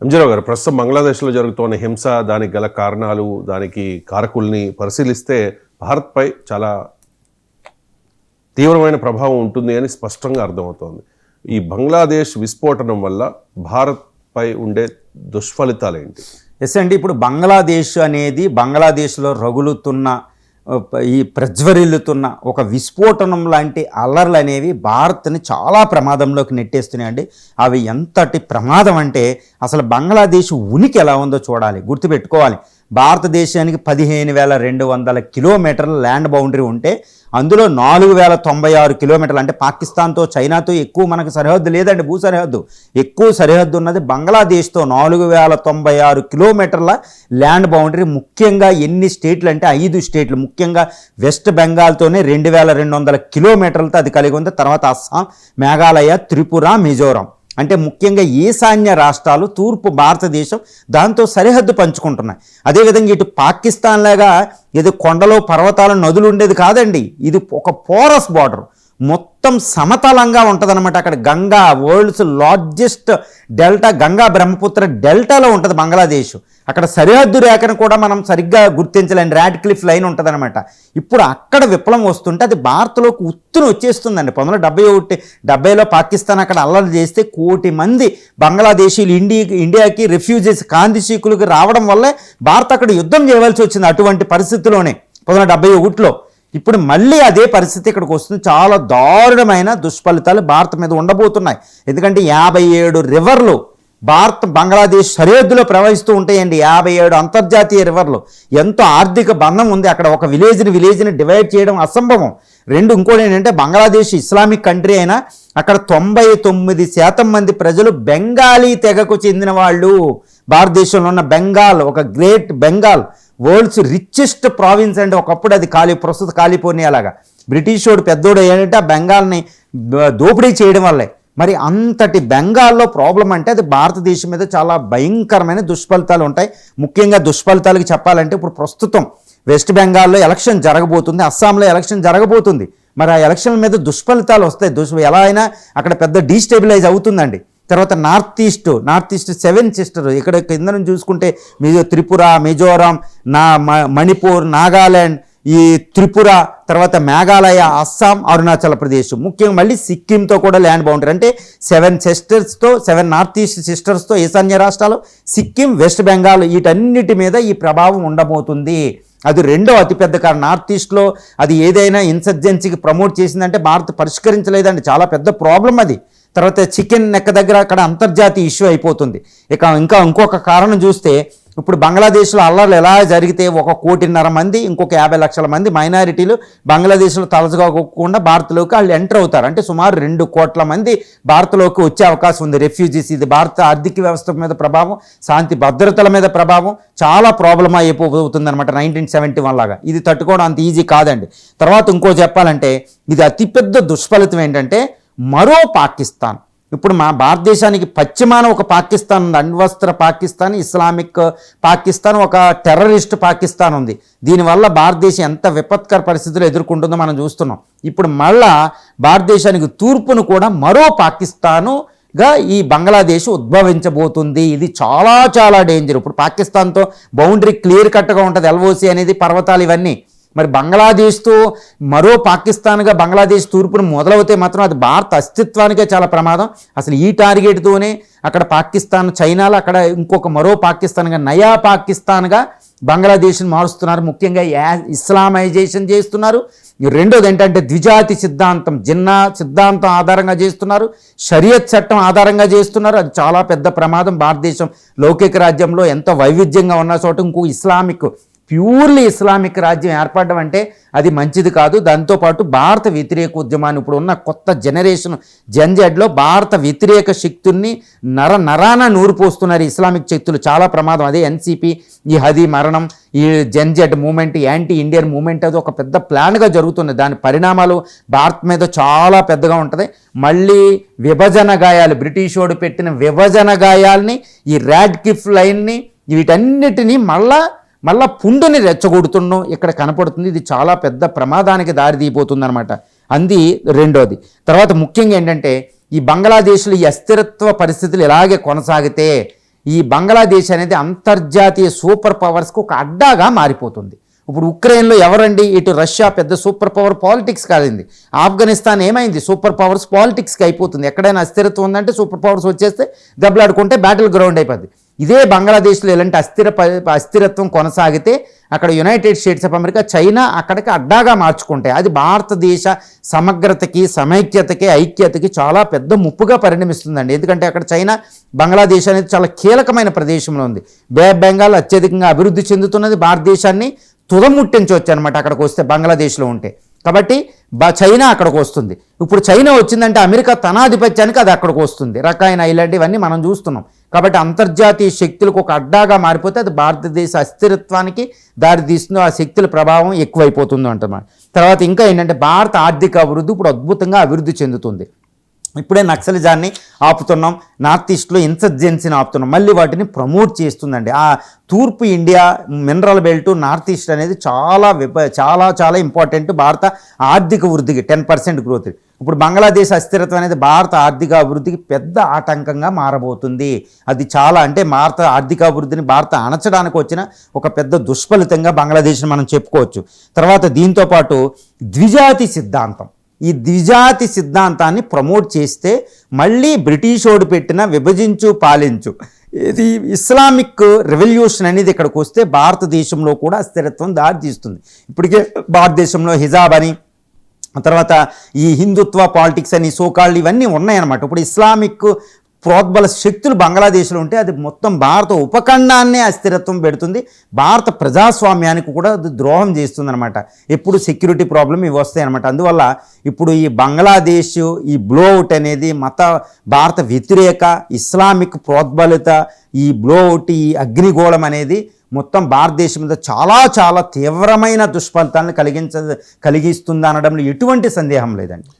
అంజరావు గారు, ప్రస్తుతం బంగ్లాదేశ్లో జరుగుతున్న హింస, దానికి గల కారణాలు, దానికి కారకుల్ని పరిశీలిస్తే భారత్పై చాలా తీవ్రమైన ప్రభావం ఉంటుంది అని స్పష్టంగా అర్థమవుతోంది. ఈ బంగ్లాదేశ్ విస్ఫోటనం వల్ల భారత్పై ఉండే దుష్ఫలితాలు ఏంటి? ఎస్ అండి, ఇప్పుడు బంగ్లాదేశ్ అనేది బంగ్లాదేశ్లో రగులుతున్న ఈ ప్రజ్వరిల్లుతున్న ఒక విస్ఫోటనం లాంటి అల్లర్లు అనేవి భారత్ని చాలా ప్రమాదంలోకి నెట్టేస్తున్నాయండి. అవి ఎంతటి ప్రమాదం అంటే అసలు బంగ్లాదేశ్ ఉనికి ఎలా ఉందో చూడాలి, గుర్తుపెట్టుకోవాలి. భారతదేశానికి 15,200 కిలోమీటర్ల ల్యాండ్ బౌండరీ ఉంటే అందులో 4,096 కిలోమీటర్లు, అంటే పాకిస్తాన్తో చైనాతో ఎక్కువ మనకు సరిహద్దు లేదండి, భూ సరిహద్దు. ఎక్కువ సరిహద్దు ఉన్నది బంగ్లాదేశ్తో 4,096 కిలోమీటర్ల ల్యాండ్ బౌండరీ. ముఖ్యంగా ఎన్ని స్టేట్లు అంటే 5 స్టేట్లు, ముఖ్యంగా వెస్ట్ బెంగాల్తోనే 2,200 కిలోమీటర్లతో అది కలిగి ఉంది. తర్వాత అస్సాం, మేఘాలయ, త్రిపుర, మిజోరాం, అంటే ముఖ్యంగా ఈశాన్య రాష్ట్రాలు తూర్పు భారతదేశం దాంతో సరిహద్దు పంచుకుంటున్నాయి. అదేవిధంగా ఇటు పాకిస్తాన్ లాగా ఏదో కొండలో పర్వతాలు నదులు ఉండేది కాదండి, ఇది ఒక పోరస్ బార్డర్, మొత్తం సమతలంగా ఉంటుందన్నమాట. అక్కడ Ganga, world's largest delta, Ganga Brahmaputra డెల్టాలో ఉంటుంది బంగ్లాదేశ్. అక్కడ సరిహద్దు రేఖను కూడా మనం సరిగ్గా గుర్తించలేని రాడ్ క్లిఫ్ లైన్ ఉంటుందన్నమాట. ఇప్పుడు అక్కడ విప్లవం వస్తుంటే అది భారత్లోకి ఉత్తును వచ్చేస్తుందండి. 1971-70లో పాకిస్తాన్ అక్కడ అల్లరి చేస్తే 1 కోటి మంది బంగ్లాదేశీలు ఇండియాకి రిఫ్యూజీస్ కాందిశీకులకు రావడం వల్లే భారత్ అక్కడ యుద్ధం చేయవలసి వచ్చింది. అటువంటి పరిస్థితిలోనే 1971లో. ఇప్పుడు మళ్ళీ అదే పరిస్థితి ఇక్కడికి వస్తుంది. చాలా దారుణమైన దుష్ఫలితాలు భారత్ మీద ఉండబోతున్నాయి. ఎందుకంటే 57 రివర్లు బంగ్లాదేశ్ సరిహద్దులో ప్రవహిస్తూ ఉంటాయండి. 57 అంతర్జాతీయ రివర్లు. ఎంతో ఆర్థిక బంధం ఉంది అక్కడ. ఒక విలేజ్ని డివైడ్ చేయడం అసంభవం. ఇంకోటి ఏంటంటే బంగ్లాదేశ్ ఇస్లామిక్ కంట్రీ అయినా అక్కడ 99% మంది ప్రజలు బెంగాలీ తెగకు చెందిన వాళ్ళు. భారతదేశంలో ఉన్న బెంగాల్, ఒక great Bengal, world's richest province అంటే ఒకప్పుడు అది ప్రస్తుత కాలిఫోర్నియా. బ్రిటిష్ వాడు పెద్దోడు ఏంటంటే ఆ బెంగాల్ని దోపిడీ చేయడం వల్లే. మరి అంతటి బెంగాల్లో ప్రాబ్లం అంటే అది భారతదేశం మీద చాలా భయంకరమైన దుష్ఫలితాలు ఉంటాయి. ముఖ్యంగా దుష్ఫలితాలకు చెప్పాలంటే ఇప్పుడు ప్రస్తుతం వెస్ట్ బెంగాల్లో ఎలక్షన్ జరగబోతుంది, అస్సాంలో ఎలక్షన్ జరగబోతుంది. మరి ఆ ఎలక్షన్ల మీద దుష్ఫలితాలు వస్తాయి. ఎలా అయినా అక్కడ పెద్ద డీస్టెబిలైజ్ అవుతుందండి. తర్వాత నార్త్ ఈస్ట్ 7 సిస్టర్, ఇక్కడ కింద నుంచి చూసుకుంటే త్రిపుర, మిజోరాం, మణిపూర్, నాగాల్యాండ్, ఈ త్రిపుర, తర్వాత మేఘాలయ, అస్సాం, అరుణాచల్ ప్రదేశ్, ముఖ్యంగా మళ్ళీ సిక్కింతో కూడా ల్యాండ్ బౌండరీ. అంటే 7 నార్త్ ఈస్ట్ సిస్టర్స్తో ఈశాన్య రాష్ట్రాలు, సిక్కిం, వెస్ట్ బెంగాల్, వీటన్నిటి మీద ఈ ప్రభావం ఉండబోతుంది. అది రెండో అతిపెద్ద కారణం. నార్త్ ఈస్ట్లో అది ఏదైనా ఇన్సర్జెన్సీకి ప్రమోట్ చేసిందంటే భారత్ పరిష్కరించలేదండి, చాలా పెద్ద ప్రాబ్లం అది. తర్వాత చికెన్ నెక్క దగ్గర అక్కడ అంతర్జాతీయ ఇష్యూ అయిపోతుంది. ఇంకొక కారణం చూస్తే ఇప్పుడు బంగ్లాదేశ్లో అల్లర్లు ఎలా జరిగితే 1.5 కోటి మంది, ఇంకొక 50 లక్షల మంది మైనారిటీలు బంగ్లాదేశ్లో తలసగకుండా భారత్లోకి వాళ్ళు ఎంటర్ అవుతారు. అంటే సుమారు 2 కోట్ల మంది భారత్లోకి వచ్చే అవకాశం ఉంది, రెఫ్యూజీస్. ఇది భారత ఆర్థిక వ్యవస్థ మీద ప్రభావం, శాంతి భద్రతల మీద ప్రభావం, చాలా ప్రాబ్లం అయిపోతుంది అనమాట. 1971 లాగా ఇది తట్టుకోవడం అంత ఈజీ కాదండి. తర్వాత ఇంకో చెప్పాలంటే ఇది అతిపెద్ద దుష్ఫలితం ఏంటంటే మరో పాకిస్తాన్. ఇప్పుడు మా భారతదేశానికి పశ్చిమాన ఒక పాకిస్తాన్ ఉంది, అణ్వస్త్ర పాకిస్తాన్, ఇస్లామిక్ పాకిస్తాన్, ఒక టెర్రరిస్ట్ పాకిస్తాన్ ఉంది. దీనివల్ల భారతదేశం ఎంత విపత్కర పరిస్థితులు ఎదుర్కొంటుందో మనం చూస్తున్నాం. ఇప్పుడు మళ్ళా భారతదేశానికి తూర్పును కూడా మరో పాకిస్తానుగా ఈ బంగ్లాదేశ్ ఉద్భవించబోతుంది. ఇది చాలా చాలా డేంజర్. ఇప్పుడు పాకిస్తాన్తో బౌండరీ క్లియర్ కట్గా ఉంటుంది, ఎల్ఓసి అనేది, పర్వతాలు, ఇవన్నీ. మరి బంగ్లాదేశ్తో మరో పాకిస్తాన్గా బంగ్లాదేశ్ తూర్పును మొదలవుతే మాత్రం అది భారత అస్తిత్వానికే చాలా ప్రమాదం. అసలు ఈ టార్గెట్తోనే అక్కడ పాకిస్తాన్, చైనాలో అక్కడ ఇంకొక మరో పాకిస్తాన్గా, నయా పాకిస్తాన్గా బంగ్లాదేశ్ని మారుస్తున్నారు. ముఖ్యంగా ఇస్లామైజేషన్ చేస్తున్నారు. రెండోది ఏంటంటే ద్విజాతి సిద్ధాంతం, జిన్నా సిద్ధాంతం ఆధారంగా చేస్తున్నారు, షరియత్ చట్టం ఆధారంగా చేస్తున్నారు. అది చాలా పెద్ద ప్రమాదం. భారతదేశం లౌకిక రాజ్యంలో ఎంతో వైవిధ్యంగా ఉన్న చోట ఇంకో ప్యూర్లీ ఇస్లామిక్ రాజ్యం ఏర్పడడం అంటే అది మంచిది కాదు. దాంతోపాటు భారత వ్యతిరేక ఉద్యమాన్ని, ఇప్పుడు ఉన్న కొత్త జనరేషన్ జెన్జెడ్లో భారత వ్యతిరేక శక్తుల్ని నరాన నూరిపోస్తున్నారు ఇస్లామిక్ శక్తులు. చాలా ప్రమాదం. అదే ఎన్సిపి, ఈ హదీ మరణం, ఈ Gen Z movement, anti Indian movement, అది ఒక పెద్ద ప్లాన్గా జరుగుతుంది. దాని పరిణామాలు భారత్ మీద చాలా పెద్దగా ఉంటుంది. మళ్ళీ విభజన గాయాలు, బ్రిటిష్ వాడు పెట్టిన విభజన గాయాల్ని, ఈ రాడ్ క్లిఫ్ లైన్ని, వీటన్నిటినీ మళ్ళా పుండుని రెచ్చగొడుతుండడం ఇక్కడ కనపడుతుంది. ఇది చాలా పెద్ద ప్రమాదానికి దారితీయబోతుంది అనమాట. అంది రెండోది. తర్వాత ముఖ్యంగా ఏంటంటే ఈ బంగ్లాదేశ్లో ఈ అస్థిరత్వ పరిస్థితులు ఇలాగే కొనసాగితే ఈ బంగ్లాదేశ్ అనేది అంతర్జాతీయ సూపర్ పవర్స్కి ఒక అడ్డాగా మారిపోతుంది. ఇప్పుడు ఉక్రెయిన్లో ఎవరండి, ఇటు రష్యా పెద్ద సూపర్ పవర్ పాలిటిక్స్ కాదండి, ఆఫ్ఘనిస్తాన్ ఏమైంది సూపర్ పవర్స్ పాలిటిక్స్కి అయిపోతుంది. ఎక్కడైనా అస్థిరత్వం ఉందంటే సూపర్ పవర్స్ వచ్చేస్తే దెబ్బలాడుకుంటే బ్యాటిల్ గ్రౌండ్ అయిపోద్ది. ఇదే బంగ్లాదేశ్లో ఎలాంటి అస్థిరత్వం కొనసాగితే అక్కడ United states of America, China అక్కడికి అడ్డాగా మార్చుకుంటాయి. అది భారతదేశ సమగ్రతకి, సమైక్యతకి, ఐక్యతకి చాలా పెద్ద ముప్పుగా పరిణమిస్తుందండి. ఎందుకంటే అక్కడ చైనా, బంగ్లాదేశ్ అనేది చాలా కీలకమైన ప్రదేశంలో ఉంది. బే ఆఫ్ బెంగాల్ అత్యధికంగా అభివృద్ధి చెందుతున్నది, భారతదేశాన్ని తుదముట్టించవచ్చు అనమాట అక్కడికి వస్తే బంగ్లాదేశ్లో ఉంటే. కాబట్టి చైనా అక్కడికి వస్తుంది. ఇప్పుడు చైనా వచ్చిందంటే అమెరికా తన ఆధిపత్యానికి అది అక్కడికి వస్తుంది. రకాయన ఇలాంటివన్నీ మనం చూస్తున్నాం. కాబట్టి అంతర్జాతీయ శక్తులకు ఒక అడ్డాగా మారిపోతే అది భారతదేశ అస్థిరత్వానికి దారితీస్తుందో, ఆ శక్తుల ప్రభావం ఎక్కువైపోతుందో అంటున్నారు. తర్వాత ఇంకా ఏంటంటే భారత ఆర్థిక అభివృద్ధి ఇప్పుడు అద్భుతంగా అభివృద్ధి చెందుతుంది. ఇప్పుడే నక్సలిజాన్ని ఆపుతున్నాం, నార్త్ ఈస్ట్లో ఇన్సర్జెన్సీని ఆపుతున్నాం, మళ్ళీ వాటిని ప్రమోట్ చేస్తుందండి. ఆ తూర్పు India mineral belt, north east అనేది చాలా ఇంపార్టెంట్ భారత ఆర్థిక వృద్ధికి. 10% గ్రోత్. ఇప్పుడు బంగ్లాదేశ్ అస్థిరత్వం అనేది భారత ఆర్థిక అభివృద్ధికి పెద్ద ఆటంకంగా మారబోతుంది. అది చాలా అంటే భారత ఆర్థిక అభివృద్ధిని భారత అణచడానికి వచ్చిన ఒక పెద్ద దుష్ఫలితంగా బంగ్లాదేశ్ని మనం చెప్పుకోవచ్చు. తర్వాత దీంతోపాటు ద్విజాతి సిద్ధాంతం, ఈ ద్విజాతి సిద్ధాంతాన్ని ప్రమోట్ చేస్తే మళ్ళీ బ్రిటిష్ వాడు పెట్టిన విభజించు పాలించు, ఇది ఇస్లామిక్ రెవల్యూషన్ అనేది ఇక్కడికి వస్తే భారతదేశంలో కూడా అస్థిరత్వం దారితీస్తుంది. ఇప్పటికే భారతదేశంలో హిజాబ్ అని, తర్వాత ఈ హిందుత్వ పాలిటిక్స్ అని, సోకాళ్ళు ఇవన్నీ ఉన్నాయన్నమాట. ఇప్పుడు ఇస్లామిక్ ప్రోద్బల శక్తులు బంగ్లాదేశ్లో ఉంటే అది మొత్తం భారత ఉపఖండాన్నే అస్థిరత్వం పెడుతుంది, భారత ప్రజాస్వామ్యానికి కూడా అది ద్రోహం చేస్తుంది అనమాట. ఎప్పుడు సెక్యూరిటీ ప్రాబ్లం ఇవి వస్తాయి అనమాట. అందువల్ల ఇప్పుడు ఈ బంగ్లాదేశ్ ఈ బ్లోఅవుట్ అనేది భారత వ్యతిరేక ఇస్లామిక్ ప్రోద్బలిత ఈ బ్లోఅవుట్, ఈ అగ్నిగోళం అనేది మొత్తం భారతదేశం మీద చాలా తీవ్రమైన దుష్ఫలితాలను కలిగిస్తుంది అనడంలో ఎటువంటి సందేహం లేదండి.